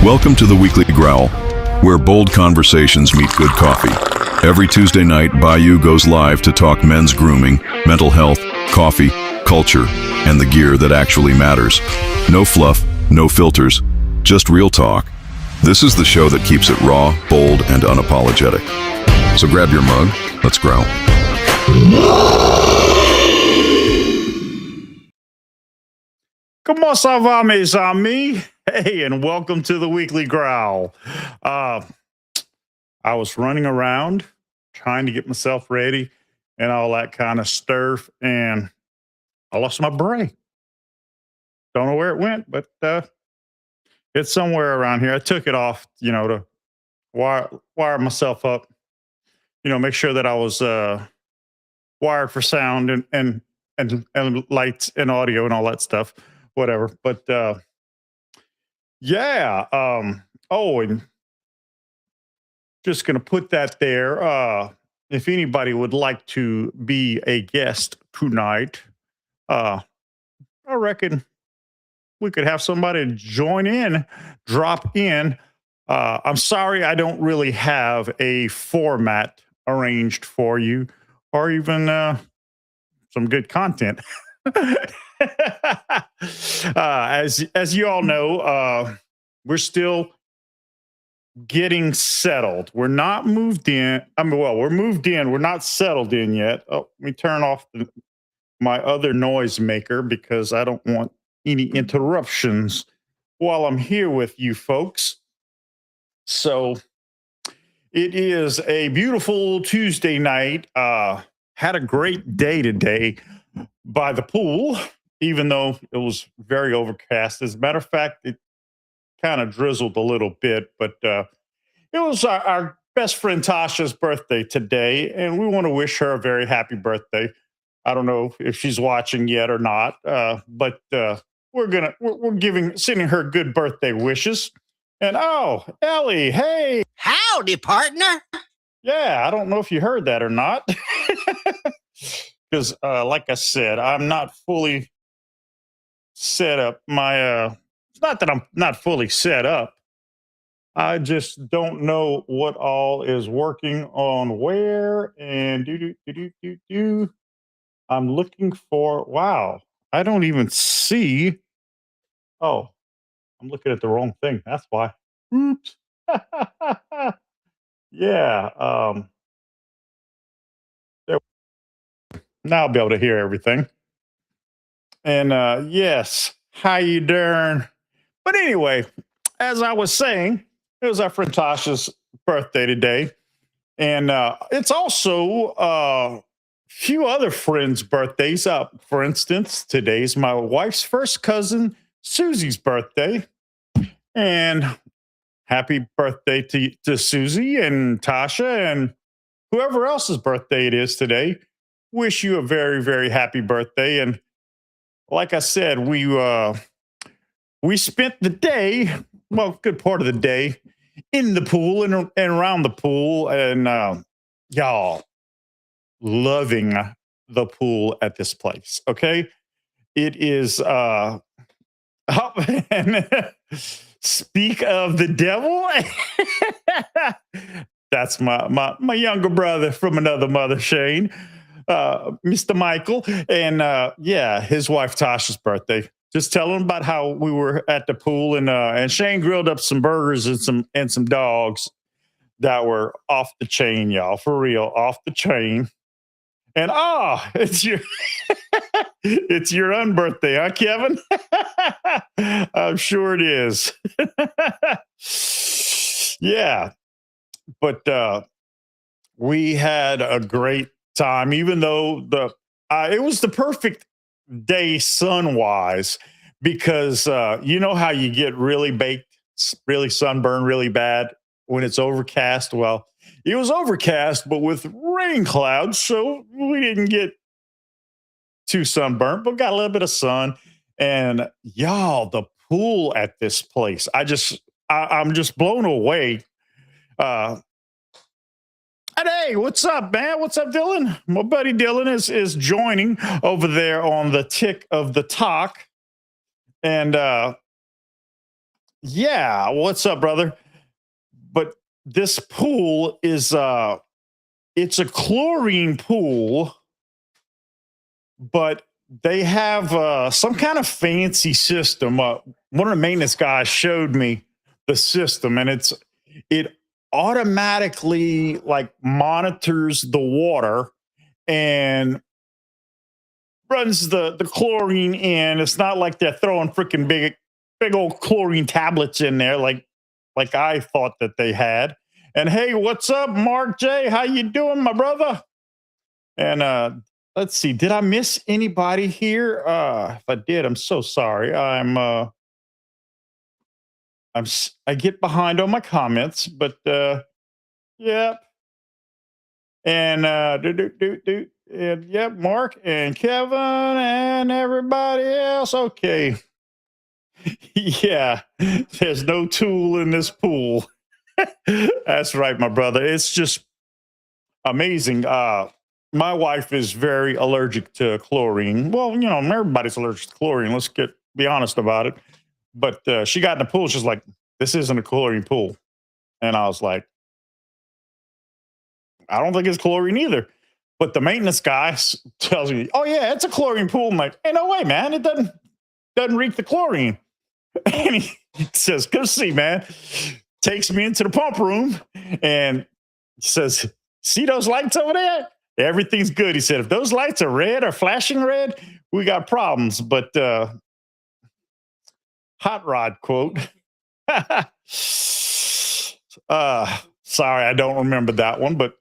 Welcome to the Weekly Growl, where bold conversations meet good coffee. Every Tuesday night, Bayou goes live to talk men's grooming, mental health, coffee, culture, and the gear that actually matters. No fluff, no filters, just real talk. This is the show that keeps it raw, bold, and unapologetic. So grab your mug, let's growl. Comment ça va, mes amis? Hey, and welcome to the Weekly Growl. I was running around trying to get myself ready and all that kind of stuff, and I lost my beret. Don't know where it went, but it's somewhere around here. I took it off, to wire myself up, make sure that I was wired for sound and lights and audio and all that stuff, whatever. But yeah. And just going to put that there. If anybody would like to be a guest tonight, I reckon we could have somebody drop in. I'm sorry, I don't really have a format arranged for you or even some good content. As you all know, we're still getting settled. We're not moved in. We're moved in. We're not settled in yet. Oh, let me turn off my other noise maker because I don't want any interruptions while I'm here with you folks. So it is a beautiful Tuesday night. Had a great day today by the pool, even though it was very overcast. As a matter of fact, it kind of drizzled a little bit, but it was our best friend Tasha's birthday today, and we want to wish her a very happy birthday. I don't know if she's watching yet or not, but we're sending her good birthday wishes. And oh, Ellie, hey, howdy, partner. Yeah, I don't know if you heard that or not, because like I said, I'm not fully set up. It's not that I'm not fully set up. I just don't know what all is working on where and do. I'm looking for, wow, I don't even see. Oh, I'm looking at the wrong thing. That's why. Oops. Yeah. Now I'll be able to hear everything. And yes, how you doing? But anyway, as I was saying, it was our friend Tasha's birthday today. And it's also a few other friends' birthdays. For instance, today's my wife's first cousin, Susie's birthday. And happy birthday to Susie and Tasha and whoever else's birthday it is today. Wish you a very, very happy birthday. And like I said, we spent the day, good part of the day, in the pool and around the pool, and y'all loving the pool at this place. Okay, it is. And speak of the devil. That's my younger brother from another mother, Shane, Mr. Michael, and yeah, his wife Tasha's birthday. Just tell him about how we were at the pool and Shane grilled up some burgers and some dogs that were off the chain, y'all, for real, off the chain. And it's your it's your unbirthday, huh, Kevin? I'm sure it is. Yeah, but we had a great time, even though it was the perfect day sun-wise, because you know how you get really baked, really sunburned really bad when it's overcast. Well, it was overcast but with rain clouds, so we didn't get too sunburnt, but got a little bit of sun. And y'all, the pool at this place, I'm just blown away. And hey, what's up, man? What's up, Dylan? My buddy Dylan is joining over there on the tick of the talk. And Yeah, what's up, brother? But this pool is it's a chlorine pool, but they have some kind of fancy system. One of the maintenance guys showed me the system, and it automatically like monitors the water and runs the chlorine in. It's not like they're throwing freaking big old chlorine tablets in there like I thought that they had. And hey, what's up, Mark J? How you doing, my brother? And let's see, did I miss anybody here? If I did, I'm so sorry. I get behind on my comments, but yeah. And and yep, Mark and Kevin and everybody else. Okay. Yeah, there's no tool in this pool. That's right, my brother. It's just amazing. My wife is very allergic to chlorine. Well, everybody's allergic to chlorine. Let's be honest about it. But she got in the pool. She's like, "This isn't a chlorine pool," and I was like, "I don't think it's chlorine either." But the maintenance guy tells me, "Oh yeah, it's a chlorine pool." I'm like, "Hey, no way, man! It doesn't reek the chlorine." And he says, "Go see, man." Takes me into the pump room and says, "See those lights over there? Everything's good." He said, "If those lights are red or flashing red, we got problems." But hot rod quote. Sorry, I don't remember that one. But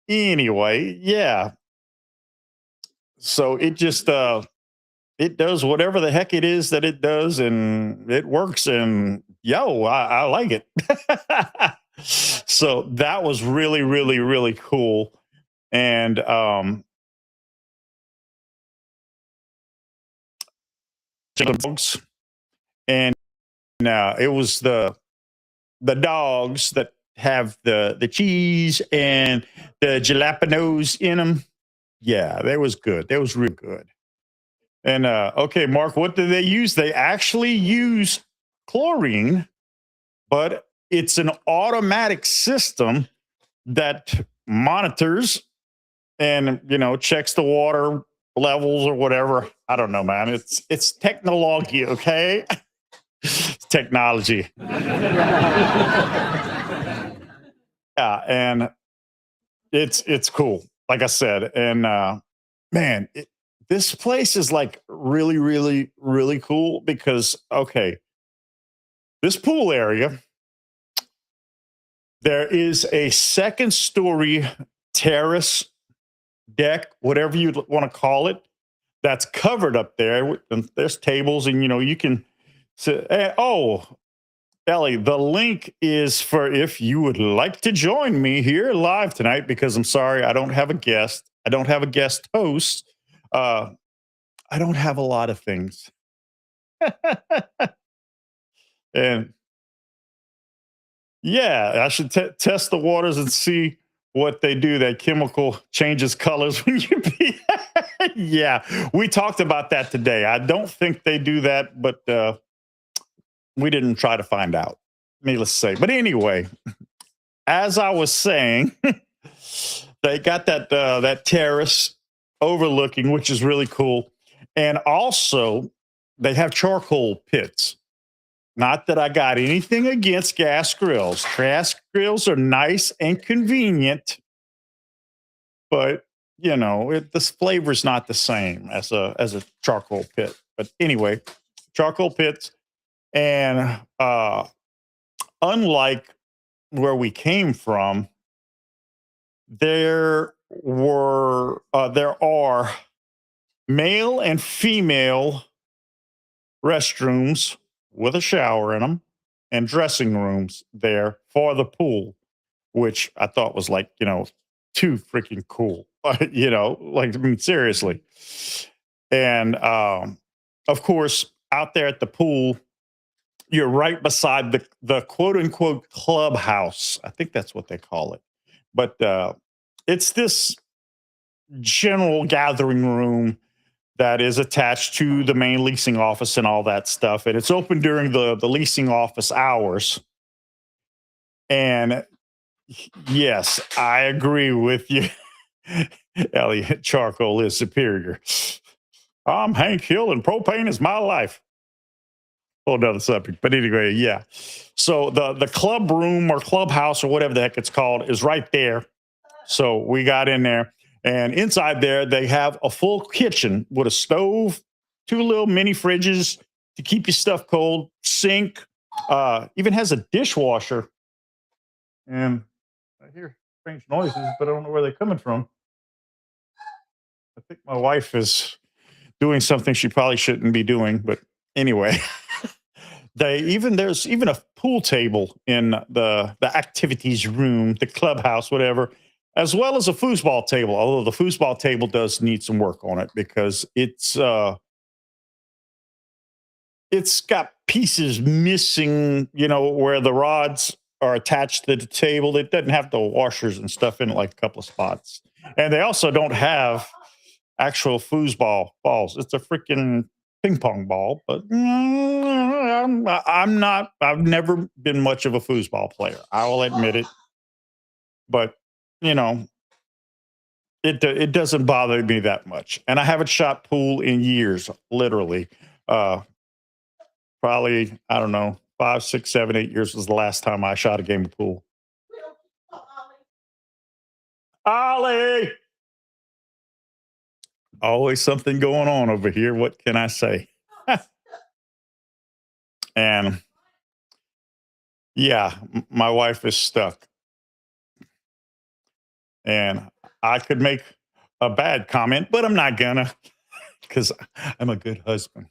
anyway, yeah. So it does whatever the heck it is that it does, and it works. And I like it. So that was really, really, really cool. And dogs, and it was the dogs that have the cheese and the jalapenos in them. Yeah, that was good. That was real good. And okay, Mark, what do they use? They actually use chlorine, but it's an automatic system that monitors and checks the water levels or whatever. I don't know, man. It's technology, okay? It's technology. Yeah, and it's cool. Like I said, and man, this place is like really, really, really cool because okay, this pool area, there is a second story terrace deck, whatever you want to call it, that's covered up there. And there's tables, and you can sit. Oh, Ellie, the link is for if you would like to join me here live tonight, because I'm sorry, I don't have a guest. I don't have a guest host. Uh, I don't have a lot of things. And yeah, I should test the waters and see what they do. That chemical changes colors when you pee. Yeah, we talked about that today. I don't think they do that, but we didn't try to find out, needless to say. But anyway, as I was saying, they got that terrace overlooking, which is really cool. And also, they have charcoal pits. Not that I got anything against gas grills. Gas grills are nice and convenient, but this flavor's not the same as a charcoal pit. But anyway, charcoal pits, and unlike where we came from, there are male and female restrooms with a shower in them and dressing rooms there for the pool, which I thought was like, too freaking cool. Like, I mean, seriously. And of course, out there at the pool, you're right beside the quote unquote clubhouse. I think that's what they call it. But it's this general gathering room that is attached to the main leasing office and all that stuff. And it's open during the leasing office hours. And yes, I agree with you. Elliot, charcoal is superior. I'm Hank Hill and propane is my life. Whole another subject. But anyway, yeah. So the club room or clubhouse or whatever the heck it's called is right there. So we got in there, and inside there they have a full kitchen with a stove, two little mini fridges to keep your stuff cold, sink, even has a dishwasher. And I hear strange noises, but I don't know where they're coming from. I think my wife is doing something she probably shouldn't be doing, but anyway. There's even a pool table in the activities room, the clubhouse, whatever, as well as a foosball table. Although the foosball table does need some work on it because it's got pieces missing, where the rods are attached to the table. It doesn't have the washers and stuff in it, like a couple of spots. And they also don't have actual foosball balls. It's a freaking ping pong ball, but I'm not. I've never been much of a foosball player. I will admit it, but you know, it doesn't bother me that much. And I haven't shot pool in years, literally. Uh, Probably I don't know, 5, 6, 7, 8 years was the last time I shot a game of pool. Ollie, always something going on over here. What can I say? And yeah, my wife is stuck. And I could make a bad comment, but I'm not gonna because I'm a good husband.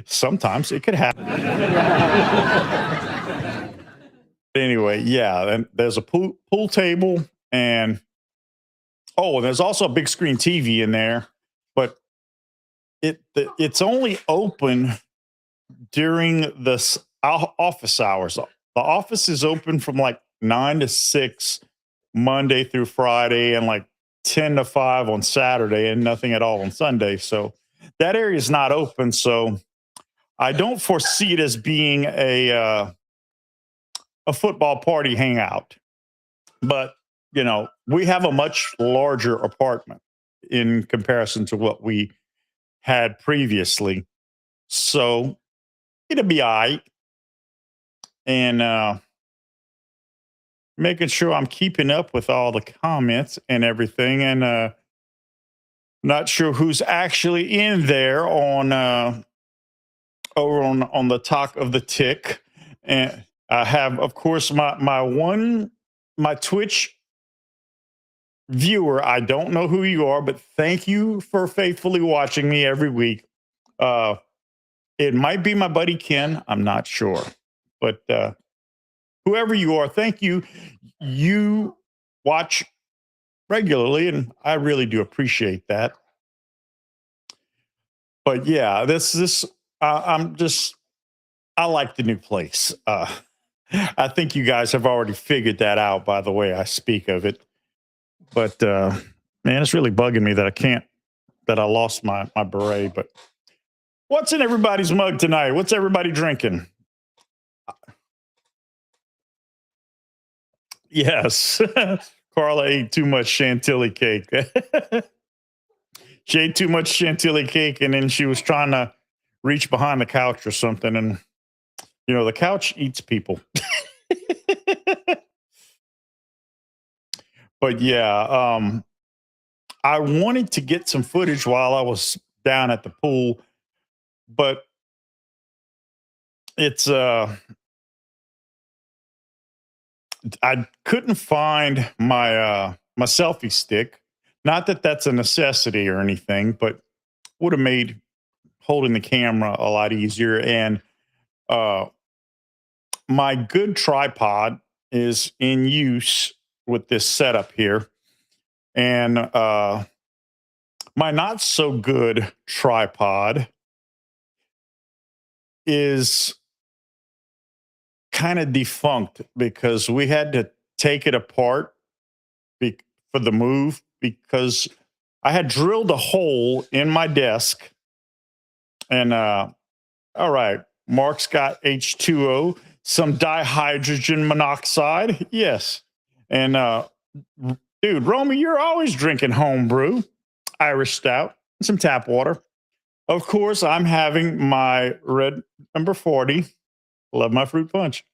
Sometimes it could happen. Anyway, yeah, and there's a pool table, and there's also a big screen TV in there, but it's only open during the office hours. The office is open from like 9 to 6 Monday through Friday and like 10 to 5 on Saturday and nothing at all on Sunday. So that area is not open. So I don't foresee it as being a football party hangout. But, we have a much larger apartment in comparison to what we had previously. So it'll be all right. And making sure I'm keeping up with all the comments and everything. And not sure who's actually in there on over on the talk of the tick. And I have, of course, my Twitch viewer. I don't know who you are, but thank you for faithfully watching me every week. It might be my buddy Ken. I'm not sure, but whoever you are, thank you. You watch regularly, and I really do appreciate that. But yeah, I like the new place. I think you guys have already figured that out by the way I speak of it. But man, it's really bugging me that I lost my beret. But what's in everybody's mug tonight? What's everybody drinking? Yes. Carla ate too much chantilly cake. She ate too much chantilly cake, and then she was trying to reach behind the couch or something. And, the couch eats people. But yeah, I wanted to get some footage while I was down at the pool, but it's I couldn't find my selfie stick. Not that that's a necessity or anything, but would have made holding the camera a lot easier. And my good tripod is in use with this setup here, and my not so good tripod is kind of defunct because we had to take it apart for the move because I had drilled a hole in my desk, and all right, Mark's got H2O, some dihydrogen monoxide. Yes. And dude, Romy, you're always drinking home brew, Irish stout, and some tap water. Of course, I'm having my red number 40. Love my fruit punch.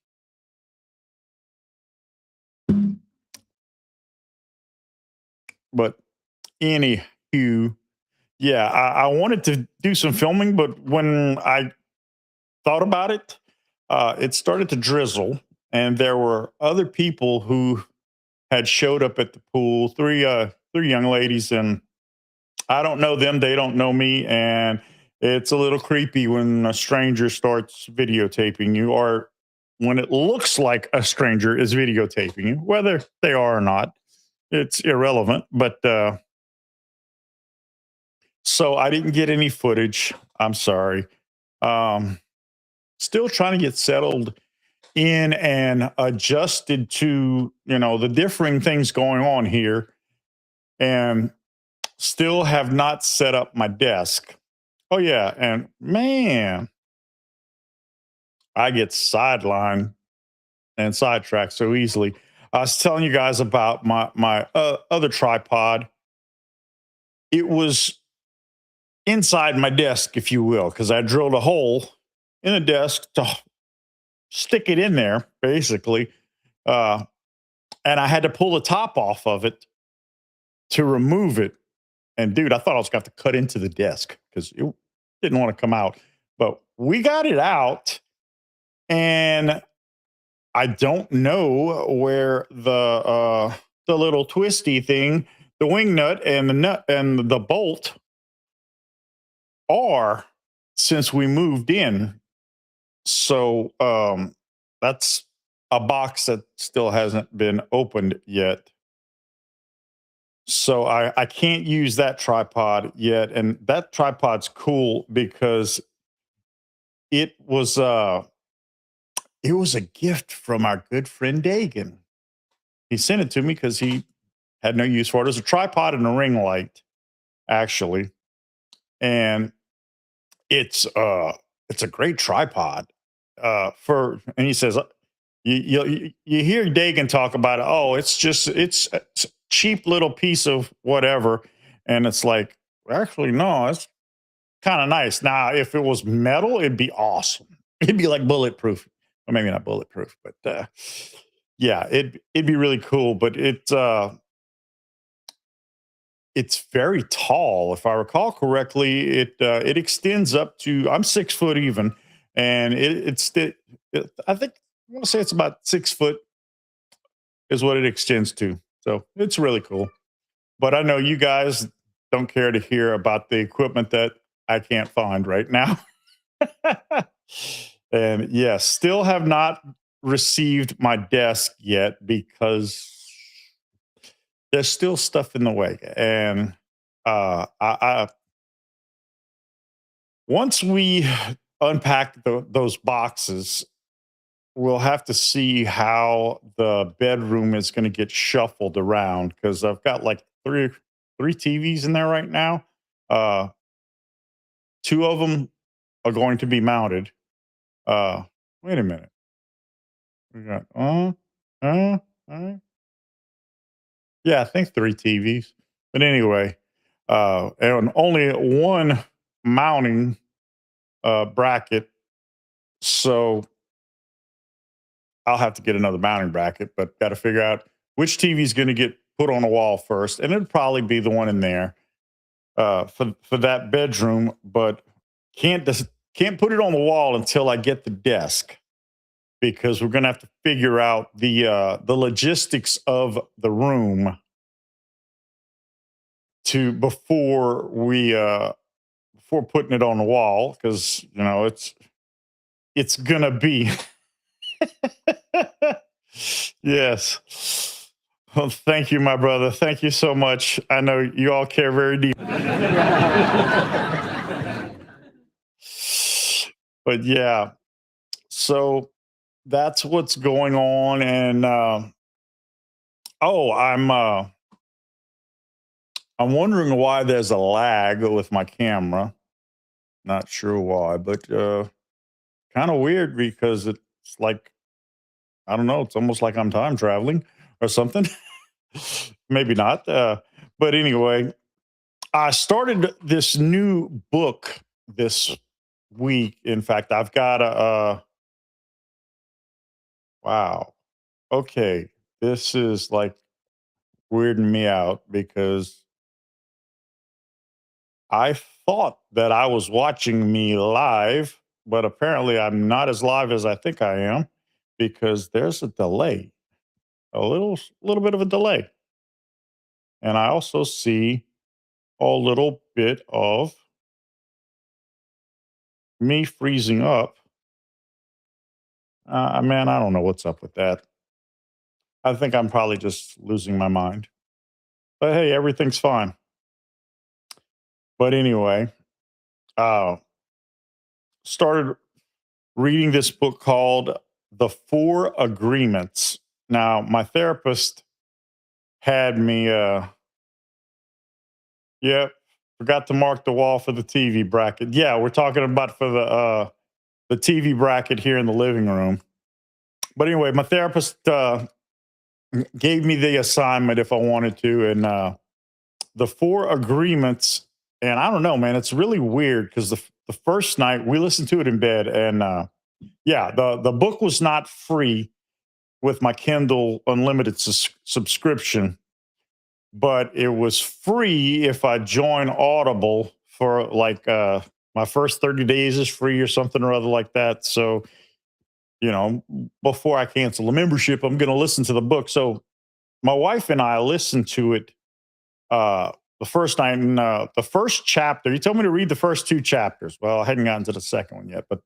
But anywho, yeah, I wanted to do some filming, but when I thought about it, it started to drizzle, and there were other people who had showed up at the pool. Three young ladies, and I don't know them. They don't know me, and it's a little creepy when a stranger starts videotaping you, or when it looks like a stranger is videotaping you, whether they are or not. It's irrelevant. But so I didn't get any footage. I'm sorry. Um, Still trying to get settled in and adjusted to the differing things going on here, and still have not set up my desk. Oh yeah, and man, I get sidelined and sidetracked so easily. I was telling you guys about my other tripod. It was inside my desk, if you will, because I drilled a hole in the desk to stick it in there, basically. Uh, and I had to pull the top off of it to remove it. And dude, I thought I was going to have to cut into the desk because it didn't want to come out. But we got it out, and I don't know where the little twisty thing, the wing nut and the nut and the bolt are since we moved in. So that's a box that still hasn't been opened yet. So I can't use that tripod yet. And that tripod's cool because it was it was a gift from our good friend Dagan. He sent it to me because he had no use for it. It was a tripod and a ring light, actually. And it's a great tripod. For And he says you hear Dagan talk about it. Oh, it's a cheap little piece of whatever. And it's like, actually, no, it's kind of nice. Now, if it was metal, it'd be awesome. It'd be like bulletproof. Or maybe not bulletproof, but yeah, it'd be really cool. But it's very tall. If I recall correctly, it extends up to, I'm 6 foot even, and I think I want to say it's about 6 foot is what it extends to. So it's really cool. But I know you guys don't care to hear about the equipment that I can't find right now. And yes, still have not received my desk yet because there's still stuff in the way. And I once we unpack those boxes, we'll have to see how the bedroom is going to get shuffled around because I've got like three TVs in there right now. Uh, Two of them are going to be mounted. Uh, Wait a minute. We got uh, uh, yeah, I think three TVs. But anyway, and only one mounting bracket. So I'll have to get another mounting bracket, but got to figure out which TV is going to get put on the wall first, and it'd probably be the one in there for that bedroom. But can't put it on the wall until I get the desk because we're going to have to figure out the logistics of the room to before putting it on the wall because it's gonna be yes. Well, thank you, my brother. Thank you so much. I know you all care very deep. But yeah, so that's what's going on. And oh, I'm wondering why there's a lag with my camera. Not sure why, but kind of weird because it's like, I don't know, it's almost like I'm time traveling or something. Maybe not. But anyway, I started this new book this week. In fact, I've got wow. Okay. This is like weirding me out because I thought that I was watching me live, but apparently I'm not as live as I think I am because there's a delay, a little bit of a delay. And I also see a little bit of me freezing up. Man, I don't know what's up with that. I think I'm probably just losing my mind. But hey, everything's fine. But anyway, uh, started reading this book called The Four Agreements. Now, my therapist had me, yeah, forgot to mark the wall for the TV bracket. Yeah, we're talking about for the TV bracket here in the living room. But anyway, my therapist gave me the assignment if I wanted to, and the four agreements. And I don't know, man, it's really weird because the first night we listened to it in bed, and yeah, the book was not free with my Kindle Unlimited subscription, but it was free if I join Audible for like my first 30 days is free or something or other like that. So, you know, before I cancel the membership, I'm going to listen to the book. So my wife and I listened to it uh, the first night. And the first chapter, he told me to read the first two chapters. Well, I hadn't gotten to the second one yet, but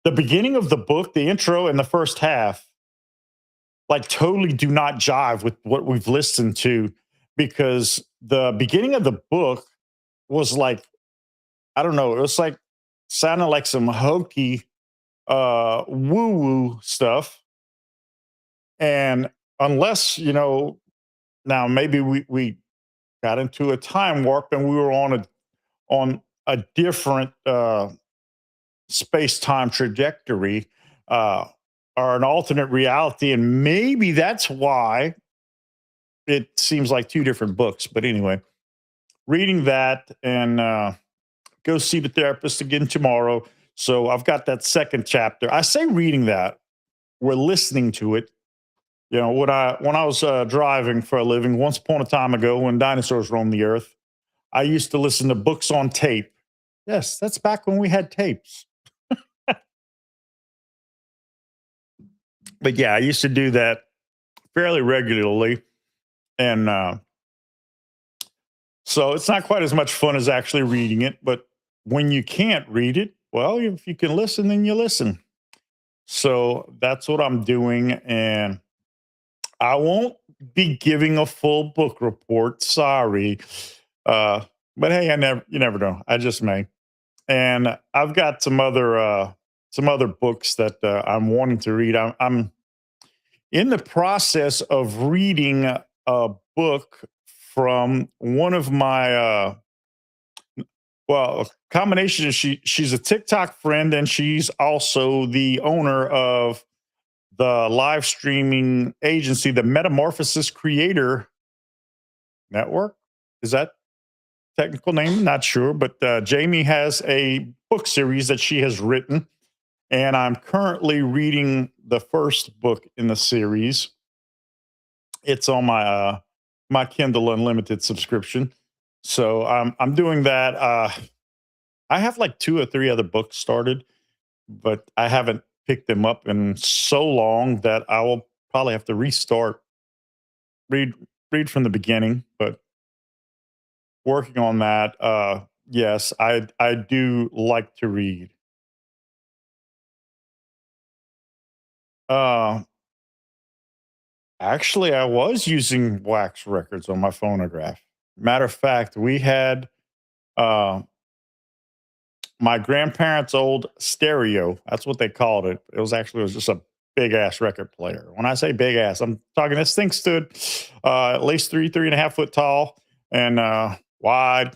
the beginning of the book, the intro and the first half, like totally do not jive with what we've listened to because the beginning of the book was like, I don't know, it was like sounded like some hokey woo woo stuff. And unless, now maybe we got into a time warp and we were on a different space time trajectory, uh, or an alternate reality. And maybe that's why it seems like two different books. But anyway, reading that and go see the therapist again tomorrow. So I've got that second chapter. I say reading that, we're listening to it. When I was driving for a living once upon a time ago when dinosaurs roamed the earth, I used to listen to books on tape. Yes, that's back when we had tapes. But yeah, I used to do that fairly regularly. And so it's not quite as much fun as actually reading it. But when you can't read it, well, if you can listen, then you listen. So that's what I'm doing. And I won't be giving a full book report. Sorry. But hey, you never know. I just may. And I've got some other books that I'm wanting to read. I'm in the process of reading a book from one of my well, a combination. She's a TikTok friend, and she's also the owner of the live streaming agency, the Metamorphosis Creator Network. Is that technical name? Not sure, but Jamie has a book series that she has written, and I'm currently reading the first book in the series. It's on my Kindle Unlimited subscription, so I'm doing that. I have like two or three other books started, but I haven't picked them up in so long that I will probably have to restart, read read from the beginning. But working on that. Yes, I do like to read. Uh, Actually, I was using wax records on my phonograph. Matter of fact, we had uh, my grandparents' old stereo. That's what they called it. It was just a big ass record player. When I say big ass, I'm talking this thing stood at least three and a half foot tall, and wide,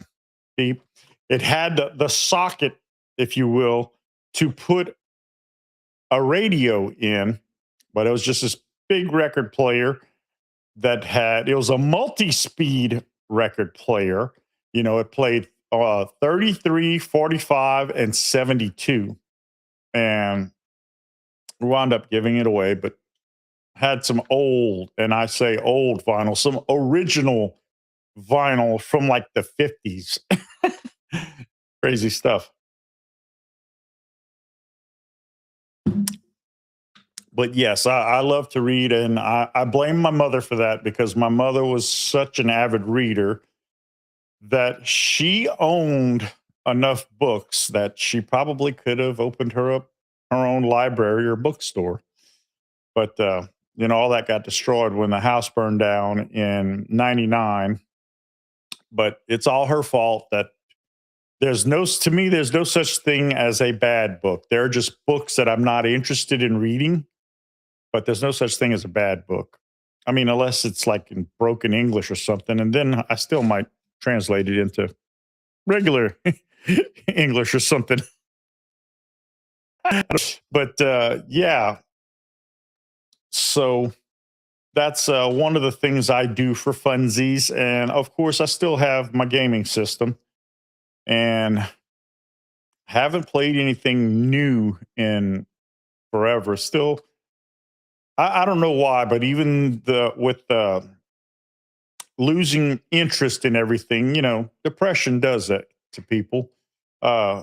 deep. It had the socket, if you will, to put a radio in, but it was just this big record player that had, it was a multi-speed record player. You know, it played 33, 45, and 72. And we wound up giving it away, but had some old, and I say old vinyl, some original vinyl from like the 50s. Crazy stuff. But yes, I love to read, and I blame my mother for that because my mother was such an avid reader that she owned enough books that she probably could have opened her up her own library or bookstore. But you know, all that got destroyed when the house burned down in '99. But it's all her fault that there's no, to me, there's no such thing as a bad book. There are just books that I'm not interested in reading, but there's no such thing as a bad book. I mean, unless it's like in broken English or something, and then I still might translate it into regular English or something. But yeah, so that's one of the things I do for funsies. And of course, I still have my gaming system and haven't played anything new in forever. Still, I don't know why, but even the with the losing interest in everything, you know, depression does that to people. Uh,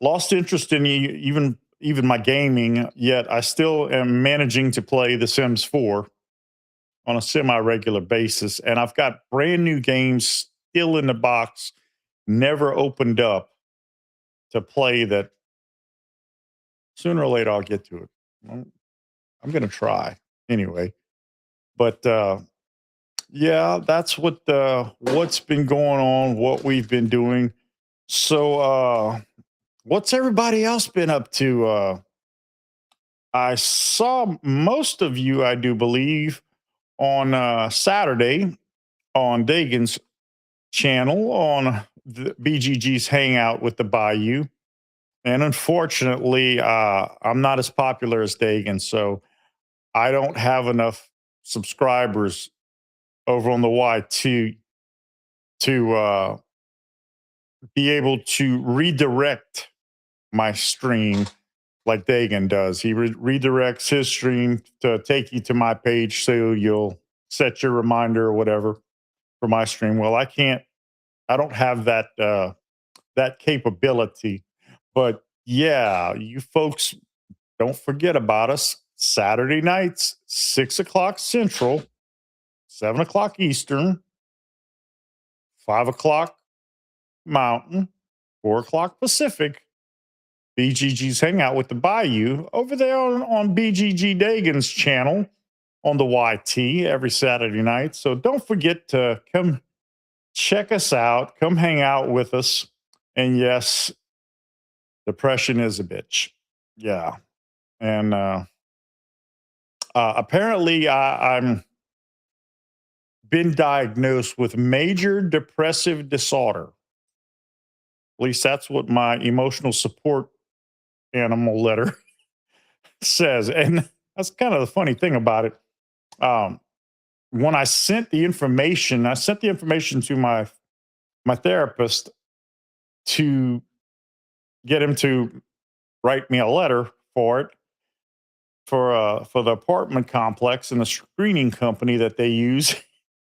Lost interest in even my gaming. Yet I still am managing to play The Sims 4 on a semi-regular basis, and I've got brand new games still in the box, never opened up to play. That sooner or later I'll get to it. I'm going to try anyway. But yeah, that's what's been going on, what we've been doing. So what's everybody else been up to? I saw most of you, I do believe, on Saturday on Dagan's channel on the BGG's Hangout with the Bayou. And unfortunately, I'm not as popular as Dagan, so I don't have enough subscribers over on the YT to be able to redirect my stream like Dagan does. He redirects his stream to take you to my page so you'll set your reminder or whatever for my stream. Well, I don't have that capability. But yeah, you folks don't forget about us. Saturday nights, 6 o'clock Central, 7 o'clock Eastern, 5 o'clock Mountain, 4 o'clock Pacific. BGG's Hangout with the Bayou over there on BGG Dagan's channel on the YT every Saturday night. So don't forget to come check us out, come hang out with us. And yes, depression is a bitch. Yeah. And apparently I'm been diagnosed with major depressive disorder. At least that's what my emotional support animal letter says. And that's kind of the funny thing about it. When I sent the information to my therapist to get him to write me a letter for it for the apartment complex and the screening company that they use.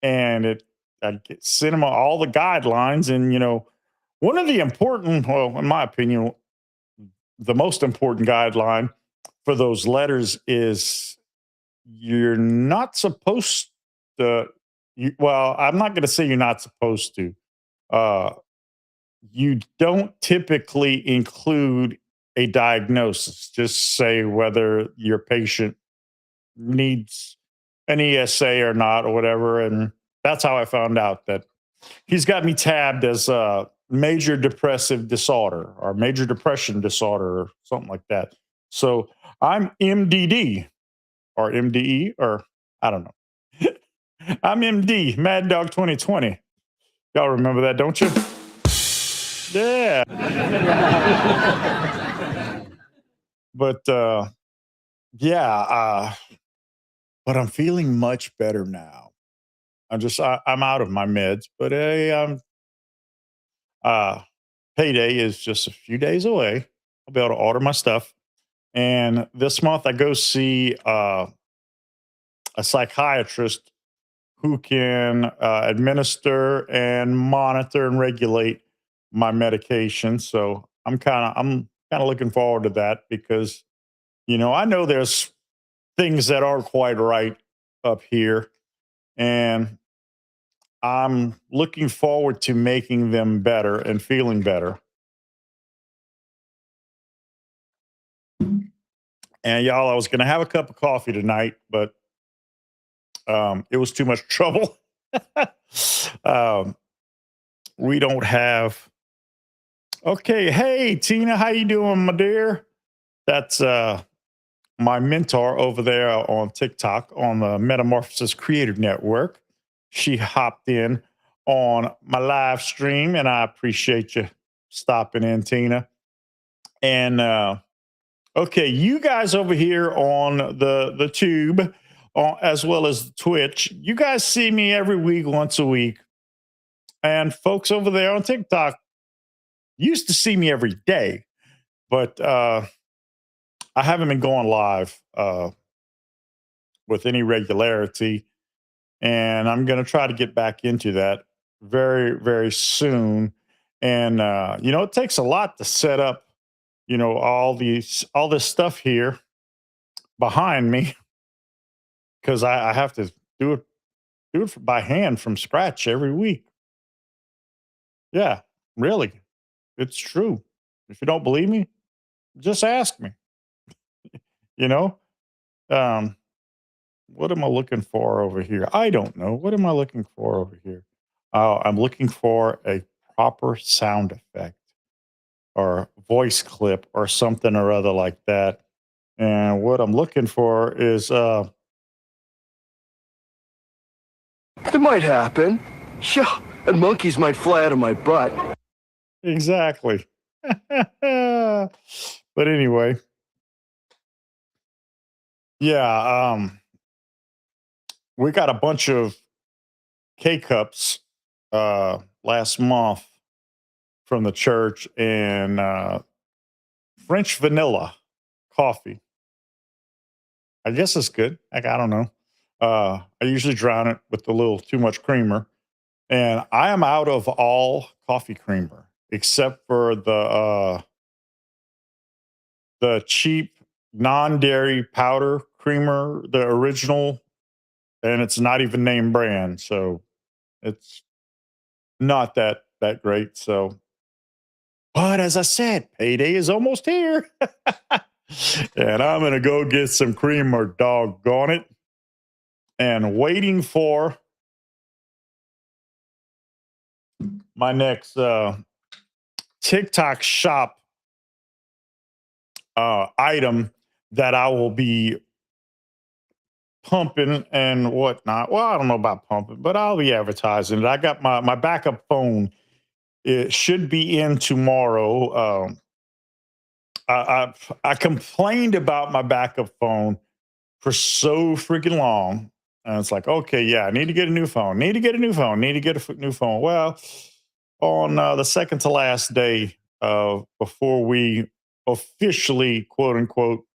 And I sent him all the guidelines. And you know, one of the important, well, in my opinion, the most important guideline for those letters is you're not supposed to. Well, I'm not going to say you're not supposed to. Uh, you don't typically include a diagnosis. Just say whether your patient needs an ESA or not, or whatever. And that's how I found out that he's got me tabbed as a major depressive disorder or major depression disorder or something like that. So I'm MDD or MDE or I don't know. I'm MD, Mad Dog 2020. Y'all remember that, don't you? Yeah. But yeah, but I'm feeling much better now. I'm out of my meds, but hey, uh payday is just a few days away. I'll be able to order my stuff. And this month I go see a psychiatrist who can administer and monitor and regulate my medication. So I'm kind of looking forward to that because I know there's things that aren't quite right up here, and I'm looking forward to making them better and feeling better. And y'all, I was going to have a cup of coffee tonight, but it was too much trouble. um, we don't have. Okay, hey Tina, how you doing, my dear? That's my mentor over there on TikTok on the Metamorphosis Creator Network. She hopped in on my live stream, and I appreciate you stopping in, Tina. And okay, you guys over here on the tube, as well as Twitch, you guys see me every week, once a week, and folks over there on TikTok used to see me every day, but I haven't been going live with any regularity, and I'm going to try to get back into that very, very soon. And it takes a lot to set up, all this stuff here behind me because I have to do it by hand from scratch every week. Yeah, really, it's true. If you don't believe me, just ask me. You know, um, what am I looking for over here? I don't know. What am I looking for over here? I'm looking for a proper sound effect or voice clip or something or other like that. And what I'm looking for is It might happen. Yeah, and monkeys might fly out of my butt. exactly. But anyway, yeah, we got a bunch of K cups last month from the church and French vanilla coffee. I guess it's good. Like, I don't know. I usually drown it with a little too much creamer, and I am out of all coffee creamer except for the cheap non-dairy powder creamer, the original, and it's not even name brand, so it's not that great. So, but as I said, payday is almost here, and I'm gonna go get some creamer. Doggone it! And waiting for my next TikTok shop item that I will be pumping and whatnot. Well, I don't know about pumping, but I'll be advertising it. I got my backup phone. It should be in tomorrow. I complained about my backup phone for so freaking long. And it's like, okay, yeah, I need to get a new phone. Need to get a new phone. Need to get a new phone. Well, on the second to last day before we officially, quote unquote,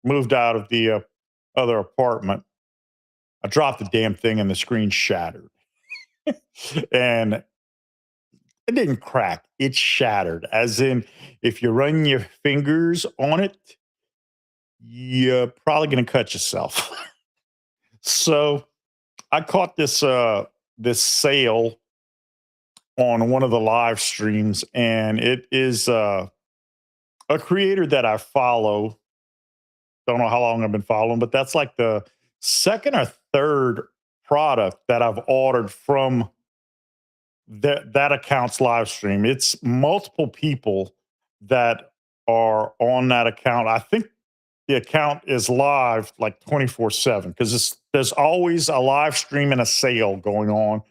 moved out of the other apartment, I dropped the damn thing and the screen shattered. And it didn't crack, it shattered. As in, if you run your fingers on it, you're probably going to cut yourself. So I caught this sale on one of the live streams, and it is a creator that I follow. Don't know how long I've been following, but that's like the second or third product that I've ordered from that account's live stream. It's multiple people that are on that account. I think the account is live like 24/7 because there's always a live stream and a sale going on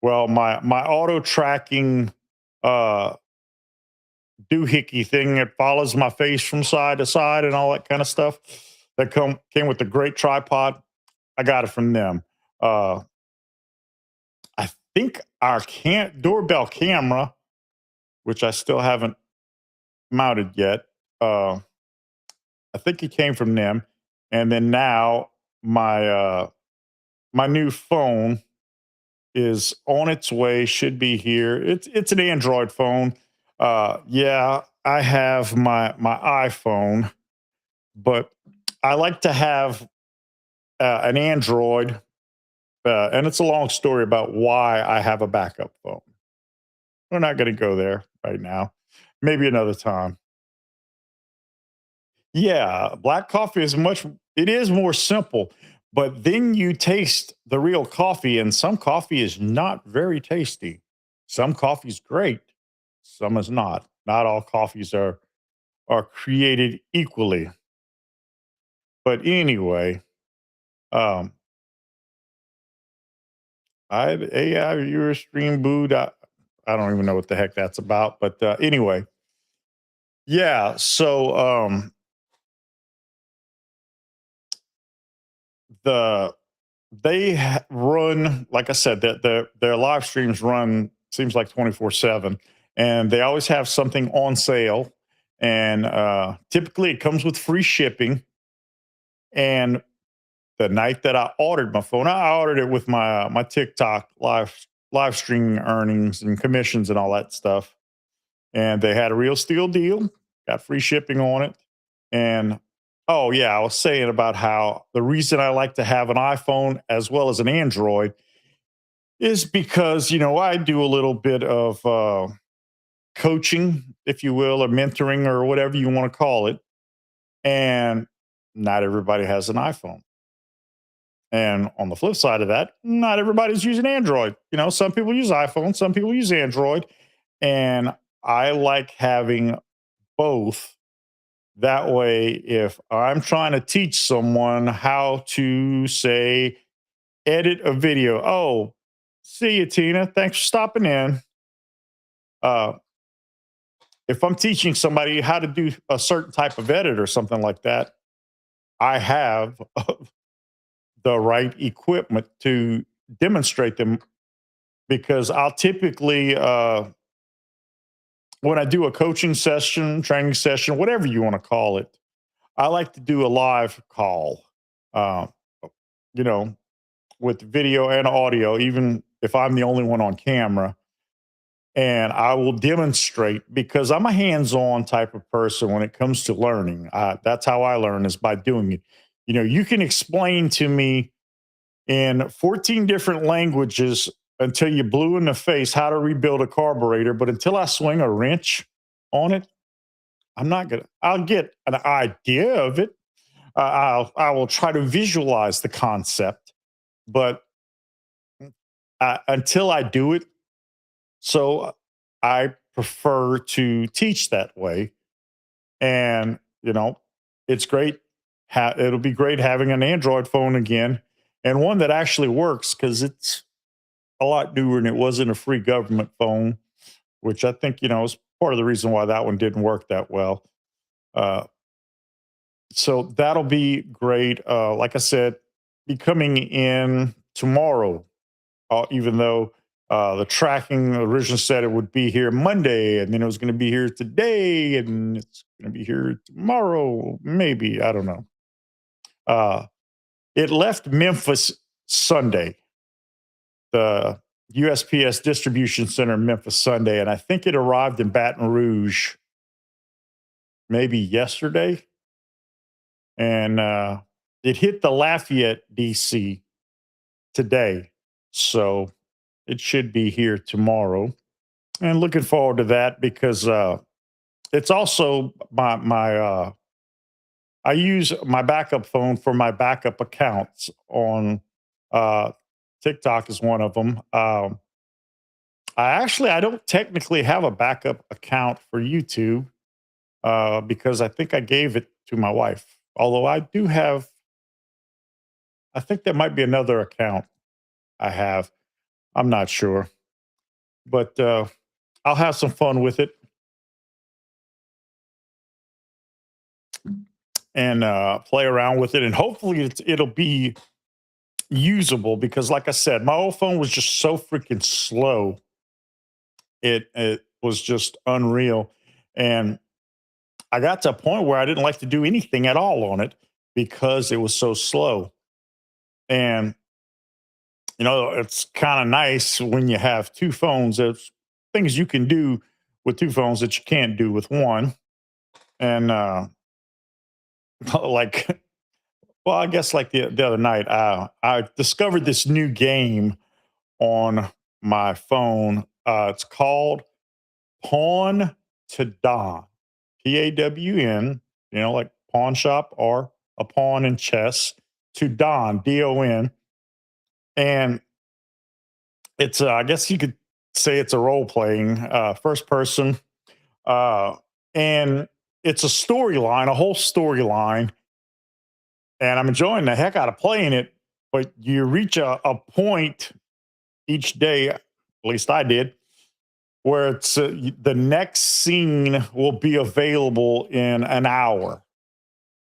Well, my auto tracking uh doohickey thing that follows my face from side to side and all that kind of stuff that came with a great tripod. I got it from them. Uh I think our doorbell camera, which I still haven't mounted yet, I think it came from them. And then now my new phone is on its way, should be here. It's an Android phone. Yeah, I have my iPhone, but I like to have an Android, and it's a long story about why I have a backup phone. We're not going to go there right now. Maybe another time. Yeah, black coffee is it is more simple, but then you taste the real coffee, and some coffee is not very tasty. Some coffee's great, some is not. Not all coffees are created equally. But anyway, um, AI viewer stream boot. I don't even know what the heck that's about. But anyway, yeah. So the run, like I said, that their live streams run seems like 24/7, and they always have something on sale, and typically it comes with free shipping. And the night that I ordered my phone, I ordered it with my TikTok live streaming earnings and commissions and all that stuff, and they had a real steal deal, got free shipping on it. And oh yeah, I was saying about how the reason I like to have an iPhone as well as an Android is because, I do a little bit of coaching, if you will, or mentoring, or whatever you want to call it. And not everybody has an iPhone. And on the flip side of that, not everybody's using Android. Some people use iPhone, some people use Android. And I like having both. That way, if I'm trying to teach someone how to, say, edit a video, oh, see you, Tina. Thanks for stopping in. Uh, if I'm teaching somebody how to do a certain type of edit or something like that, I have the right equipment to demonstrate them, because I'll typically, when I do a coaching session, training session, whatever you want to call it, I like to do a live call, uh, you know, with video and audio, even if I'm the only one on camera. And I will demonstrate, because I'm a hands-on type of person when it comes to learning. That's how I learn, is by doing it. You can explain to me in 14 different languages until you blue in the face how to rebuild a carburetor, but until I swing a wrench on it, I'm not gonna. I'll get an idea of it. I will try to visualize the concept, but until I do it, so I prefer to teach that way. And it's great. It'll be great having an Android phone again, and one that actually works, because it's a lot newer and it wasn't a free government phone, which I think is part of the reason why that one didn't work that well. Uh, so that'll be great. Like I said, be coming in tomorrow, even though the tracking originally said it would be here Monday, and then it was going to be here today, and it's going to be here tomorrow, maybe. I don't know. It left Memphis Sunday, the USPS distribution center in Memphis Sunday, and I think it arrived in Baton Rouge maybe yesterday. And it hit the Lafayette, DC today. So it should be here tomorrow. And looking forward to that, because it's also I use my backup phone for my backup accounts on uh, TikTok is one of them. I don't technically have a backup account for YouTube, because I think I gave it to my wife. Although I do have, I think there might be another account I have. I'm not sure, but I'll have some fun with it and play around with it, and hopefully it'll be usable because, like I said, my old phone was just so freaking slow. It was just unreal, and I got to a point where I didn't like to do anything at all on it because it was so slow. And it's kind of nice when you have two phones. There's things you can do with two phones that you can't do with one. And like, well, I guess like the other night, I discovered this new game on my phone. It's called Pawn to Don, Pawn. Like pawn shop or a pawn in chess. To Don, Don, and it's I guess you could say it's a role playing first person, uh, and it's a storyline, a whole storyline, and I'm enjoying the heck out of playing it. But you reach a point each day, at least I did, where it's the next scene will be available in an hour.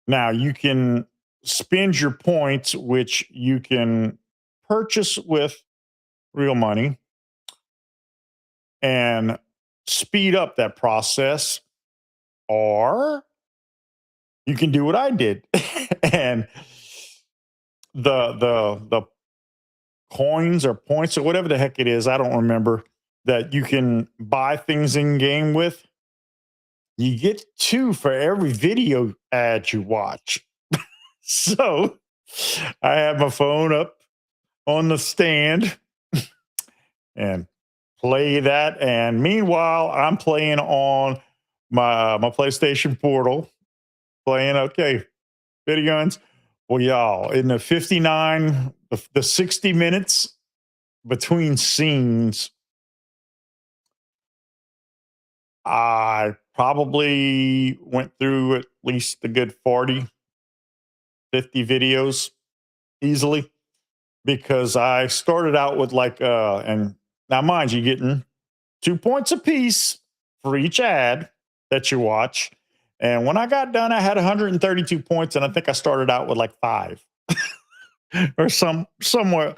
Now you can spend your points, which you can purchase with real money and speed up that process, or you can do what I did. And the coins or points or whatever the heck it is, I don't remember, that you can buy things in game with. You get two for every video ad you watch. So I have my phone up on the stand and play that. And meanwhile, I'm playing on my PlayStation Portal, playing video games. Well, y'all, in the 60 minutes between scenes, I probably went through at least a good 40, 50 videos easily, because I started out with and now mind you, getting 2 points apiece for each ad that you watch. And when I got done, I had 132 points, and I think I started out with like 5 or somewhere,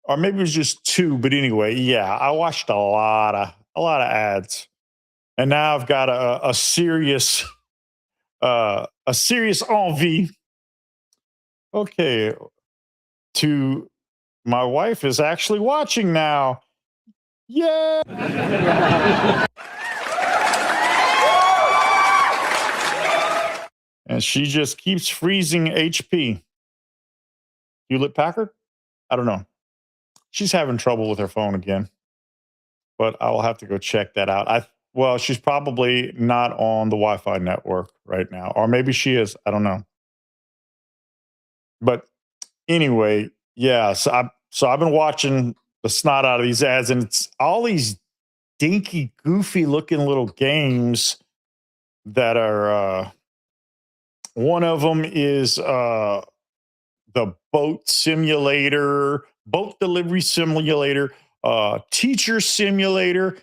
or maybe it was just 2. But anyway, yeah, I watched a lot of ads, and now I've got a serious envie. Okay, to my wife is actually watching now. Yeah. And she just keeps freezing HP. Hewlett Packard? I don't know. She's having trouble with her phone again, but I will have to go check that out. Well, she's probably not on the Wi-Fi network right now, or maybe she is. I don't know. But anyway, yeah. So I've been watching the snot out of these ads, and it's all these dinky, goofy looking little games that are. One of them is the boat delivery simulator, teacher simulator.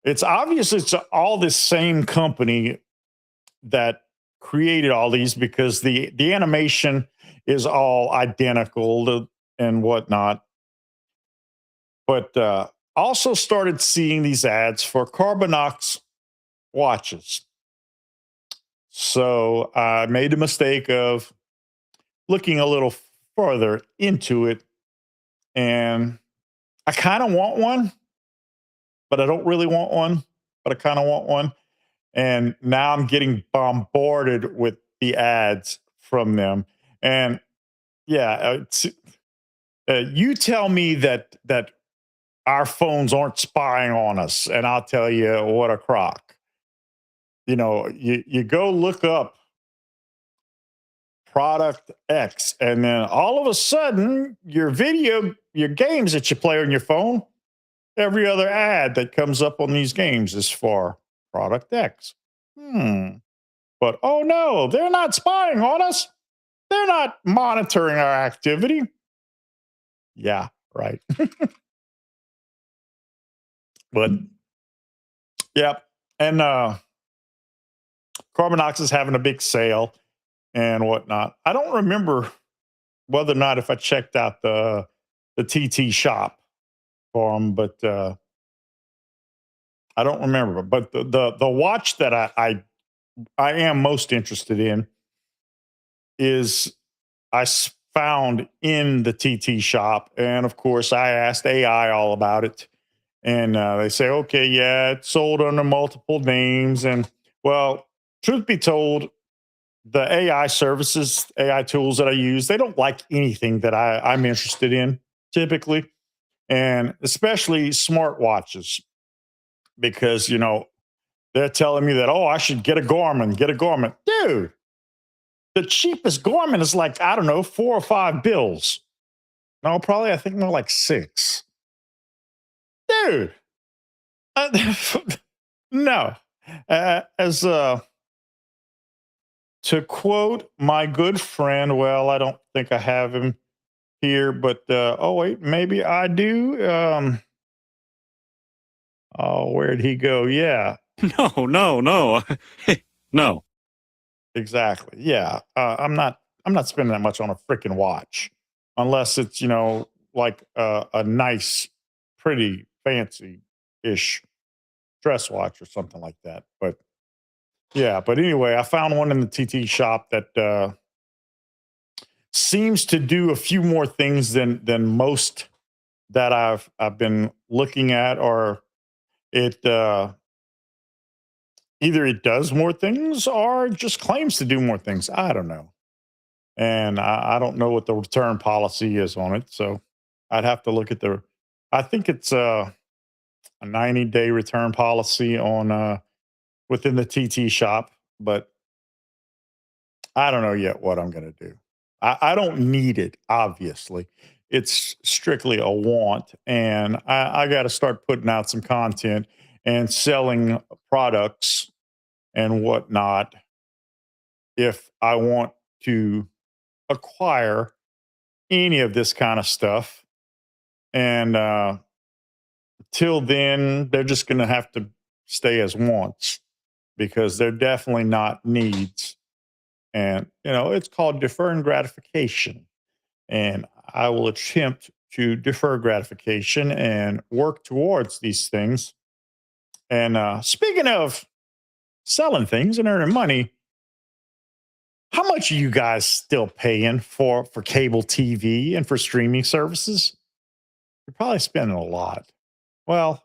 It's obvious it's all the same company that created all these, because the animation is all identical and whatnot. But also started seeing these ads for Carbonox watches. So I made the mistake of looking a little further into it, and I kind of want one, but I don't really want one, but I kind of want one. And now I'm getting bombarded with the ads from them. And yeah, you tell me that our phones aren't spying on us, and I'll tell you what a crock. You go look up product X, and then all of a sudden, your games that you play on your phone, every other ad that comes up on these games is for product X. But oh no, they're not spying on us. They're not monitoring our activity. Yeah, right. But yeah, and Carbonox is having a big sale and whatnot. I don't remember whether or not if I checked out the TT shop for them, but I don't remember. But the watch that I am most interested in is found in the TT shop, and of course I asked AI all about it, and they say, okay, yeah, it's sold under multiple names, and well, truth be told, the AI services, AI tools that I use, they don't like anything that I'm interested in typically, and especially smartwatches, because they're telling me that, oh, I should get a Garmin, dude. The cheapest Garmin is like, I don't know, 4 or 5 bills. No, probably I think more like 6. Dude, uh, no. As to quote my good friend, well, I don't think I have him here, but oh wait, maybe I do. Oh, where'd he go? Yeah, No, no, no. No. exactly. Yeah, I'm not spending that much on a freaking watch, unless it's like a nice, pretty, fancy ish dress watch or something like that. But yeah, but anyway, I found one in the TT shop that seems to do a few more things than most that I've been looking at, or it either it does more things or just claims to do more things. I don't know, and I don't know what the return policy is on it, so I'd have to look at the. I think it's a 90-day return policy on within the TT shop, but I don't know yet what I'm going to do. I don't need it, obviously. It's strictly a want, and I got to start putting out some content and selling products and whatnot if I want to acquire any of this kind of stuff. And till then, they're just going to have to stay as wants because they're definitely not needs. And, it's called deferring gratification. And I will attempt to defer gratification and work towards these things. And speaking of selling things and earning money, how much are you guys still paying for cable TV and for streaming services? You're probably spending a lot. Well,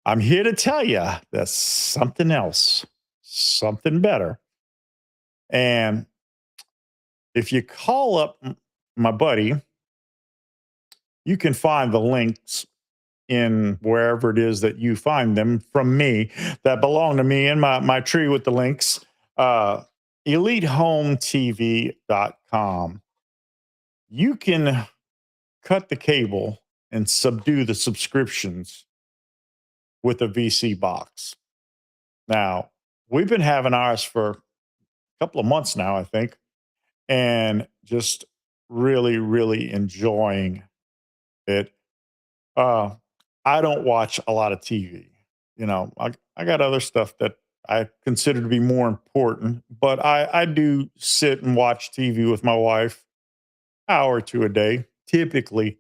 I'm here to tell you there's something else, something better. And if you call up my buddy, you can find the links in wherever it is that you find them from me that belong to me in my tree with the links. EliteHomeTV.com. You can cut the cable and subdue the subscriptions with a VC box. Now, we've been having ours for a couple of months now, I think, and just really, really enjoying it. Uh, I don't watch a lot of TV. I got other stuff that I consider to be more important, but I do sit and watch TV with my wife, hour or two a day. Typically,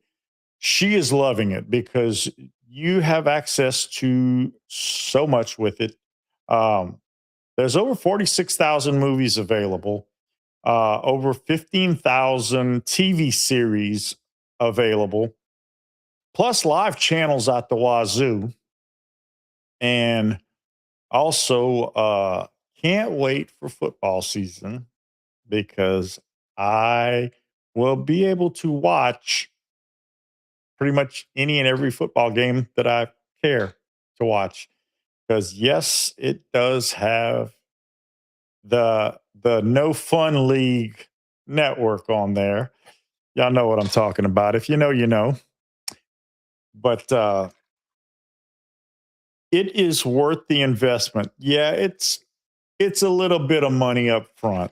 she is loving it because you have access to so much with it. Um, there's over 46,000 movies available, over 15,000 TV series available, plus live channels at the wazoo. And also, can't wait for football season because I will be able to watch pretty much any and every football game that I care to watch. Because yes, it does have the No Fun League network on there. Y'all know what I'm talking about. If you know, you know. But it is worth the investment. Yeah, it's a little bit of money up front.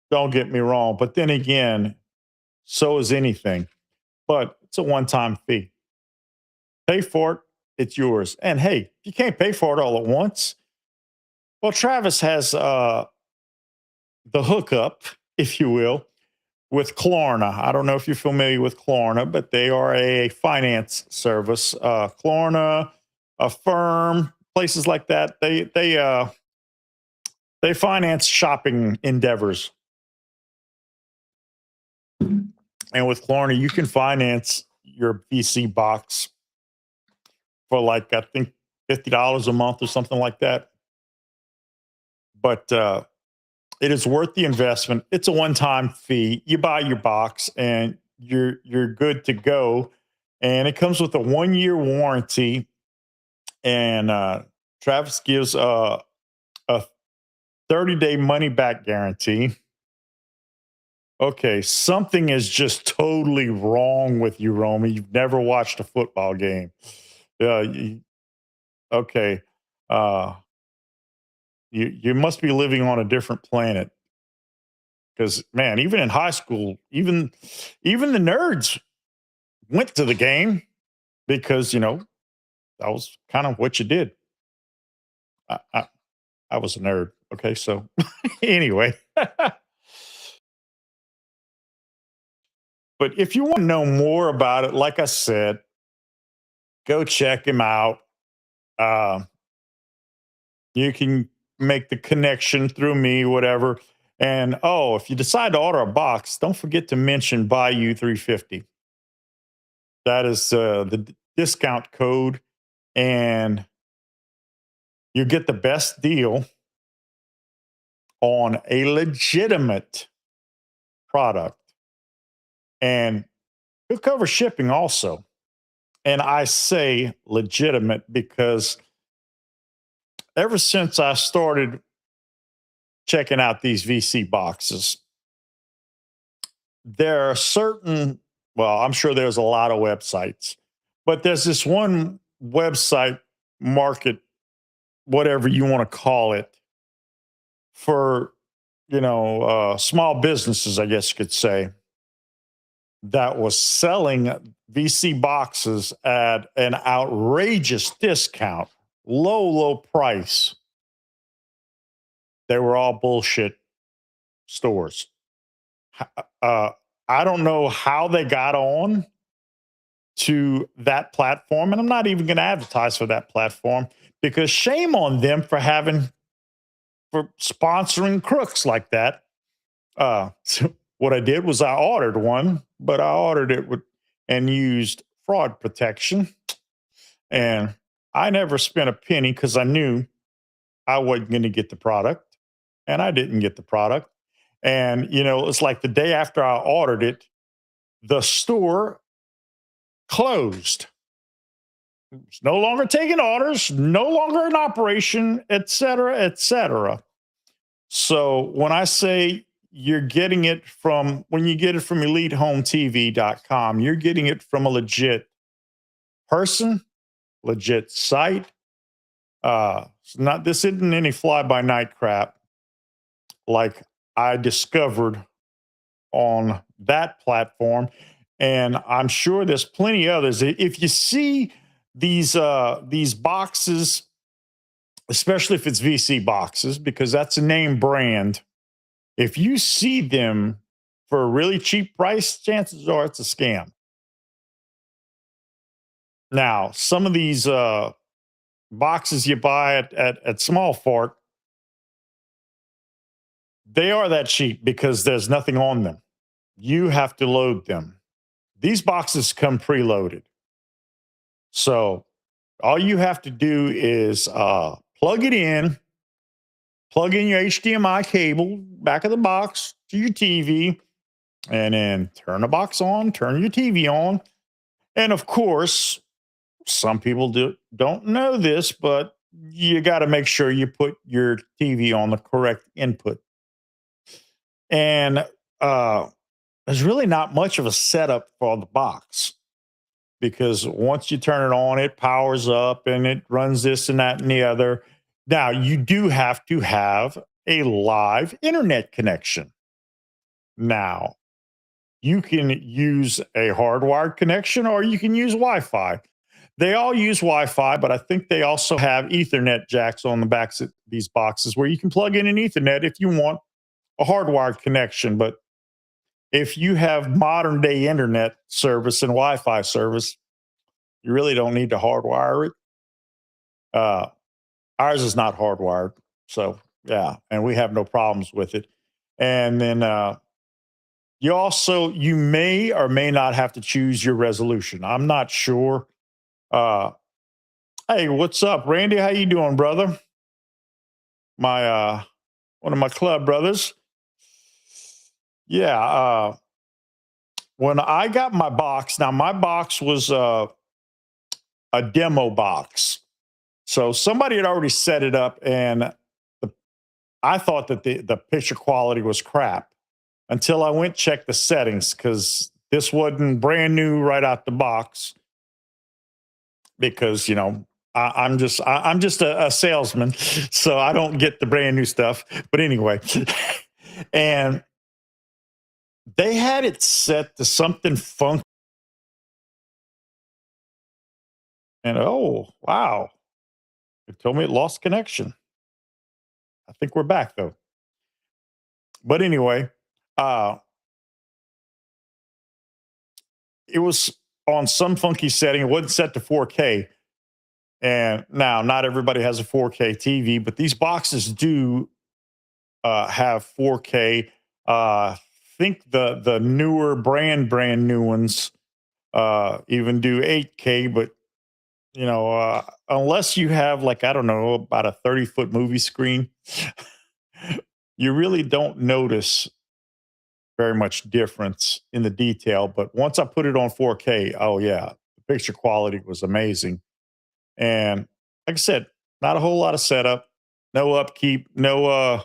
Don't get me wrong. But then again, so is anything. But it's a one-time fee. Pay for it it's yours. And hey, you can't pay for it all at once. Well, Travis has the hookup, if you will, with Klarna. I don't know if you're familiar with Klarna, but they are a finance service. Klarna, Affirm, places like that. They finance shopping endeavors. And with Klarna, you can finance your VC box for like, I think, $50 a month or something like that. But it is worth the investment. It's a one-time fee. You buy your box and you're good to go. And it comes with a 1-year warranty. And Travis gives a 30-day money-back guarantee. Okay, something is just totally wrong with you, Romy. You've never watched a football game. Okay. You must be living on a different planet. Because man, even in high school, even the nerds went to the game because that was kind of what you did. I was a nerd. Okay, so anyway, but if you want to know more about it, like I said, go check him out. You can make the connection through me, whatever. And if you decide to order a box, don't forget to mention Bayou 350. That is the discount code, and you get the best deal on a legitimate product. And he'll cover shipping also. And I say legitimate because ever since I started checking out these VC boxes, there are I'm sure there's a lot of websites, but there's this one website, market, whatever you want to call it, for, small businesses, I guess you could say, that was selling VC boxes at an outrageous discount, low price. They were all bullshit stores. I don't know how they got on to that platform, and I'm not even going to advertise for that platform because shame on them for sponsoring crooks like that. So what I did was I ordered one, but I ordered it and used fraud protection, and I never spent a penny because I knew I wasn't going to get the product, and I didn't get the product. And it's like the day after I ordered it, the store closed. It's no longer taking orders, no longer in operation, et cetera, et cetera. So when I say when you get it from EliteHomeTV.com, you're getting it from a legit person, legit site. This isn't any fly-by-night crap like I discovered on that platform. And I'm sure there's plenty others. If you see these boxes, especially if it's VC boxes, because that's a name brand, if you see them for a really cheap price, chances are it's a scam. Now, some of these boxes you buy at Small Fork, they are that cheap because there's nothing on them. You have to load them. These boxes come preloaded. So all you have to do is plug in your HDMI cable back of the box to your TV, and then turn the box on, turn your TV on. And of course, some people don't know this, but you got to make sure you put your TV on the correct input. And there's really not much of a setup for the box, because once you turn it on, it powers up and it runs this and that and the other. Now, you do have to have a live internet connection. Now, you can use a hardwired connection or you can use Wi-Fi. They all use Wi-Fi, but I think they also have Ethernet jacks on the backs of these boxes where you can plug in an Ethernet if you want a hardwired connection. But if you have modern day internet service and Wi-Fi service, you really don't need to hardwire it. Uh, Ours is not hardwired, so yeah, and we have no problems with it. And then you may or may not have to choose your resolution. I'm not sure. Uh, hey, what's up, Randy? How you doing, brother? My one of my club brothers. Yeah. When I got my box, now my box was a demo box. So somebody had already set it up, and I thought that the picture quality was crap until I went check the settings because this wasn't brand new right out the box. Because I'm just a salesman, so I don't get the brand new stuff. But anyway, and they had it set to something funky, and oh wow, it told me it lost connection. I think we're back though. But anyway, uh, it was on some funky setting. It wasn't set to 4K. And now, not everybody has a 4K TV, but these boxes do have 4K. I think the newer brand new ones even do 8K. But unless you have like I don't know about a 30-foot movie screen, you really don't notice very much difference in the detail. But once I put it on 4K, oh yeah, the picture quality was amazing. And like I said, not a whole lot of setup, no upkeep, no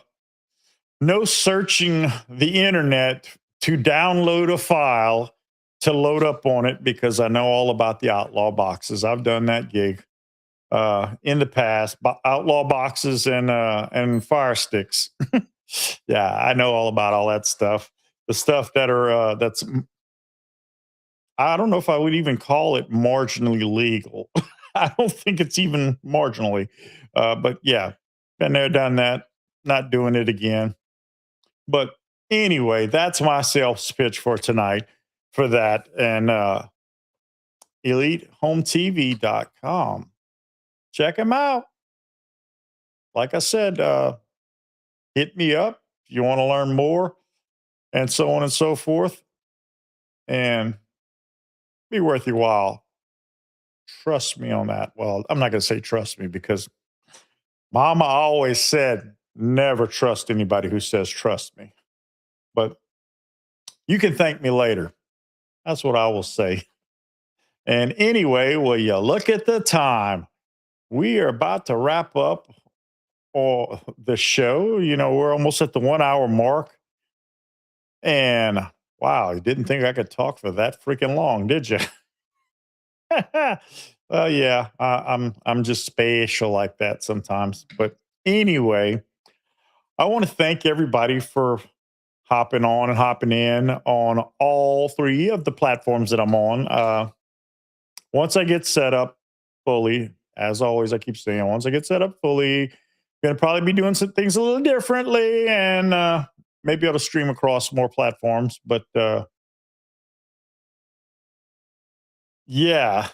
searching the internet to download a file to load up on it because I know all about the outlaw boxes. I've done that gig in the past, outlaw boxes and fire sticks. Yeah, I know all about all that stuff. The stuff that are that's I don't know if I would even call it marginally legal. I don't think it's even marginally. But yeah, been there, done that. Not doing it again. But anyway, that's my sales pitch for tonight for that. And EliteHomeTV.com. Check them out. Like I said, hit me up if you want to learn more and so on and so forth. And be worth your while. Trust me on that. Well, I'm not going to say trust me because Mama always said never trust anybody who says trust me. But you can thank me later. That's what I will say. And anyway, will you look at the time? We are about to wrap up the show. We're almost at the 1 hour mark. And wow, you didn't think I could talk for that freaking long, did you? Yeah, I'm just special like that sometimes. But anyway, I want to thank everybody for hopping on and hopping in on all three of the platforms that I'm on. Once I get set up fully, as always, I keep saying, once I get set up fully, going to probably be doing some things a little differently and maybe able to stream across more platforms. But yeah.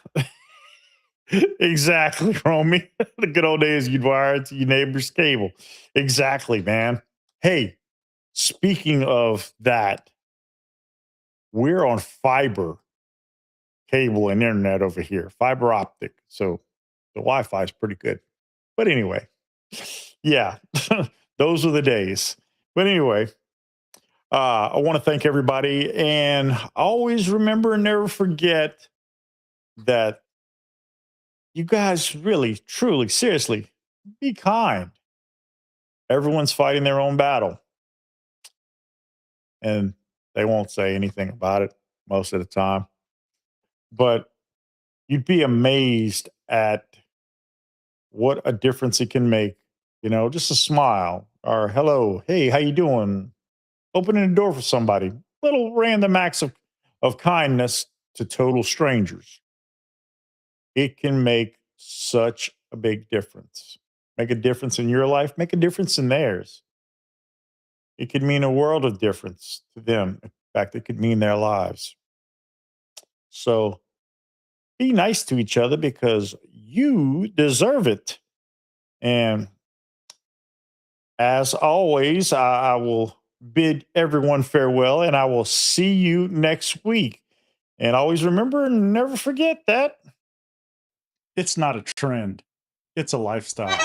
Exactly, Romy. The good old days you'd wire it to your neighbor's cable. Exactly, man. Hey, speaking of that, we're on fiber cable and internet over here, fiber optic. So the Wi-Fi is pretty good. But anyway, yeah, those are the days. But anyway, I want to thank everybody and always remember and never forget that you guys really, truly, seriously, be kind. Everyone's fighting their own battle. And they won't say anything about it most of the time. But you'd be amazed at what a difference it can make. Just a smile or hello, hey, how you doing? Opening the door for somebody. Little random acts of kindness to total strangers. it can make such a big difference. Make a difference in your life, make a difference in theirs. It could mean a world of difference to them. In fact, it could mean their lives. So be nice to each other because you deserve it. And as always, I will bid everyone farewell and I will see you next week. And always remember and never forget that it's not a trend, it's a lifestyle.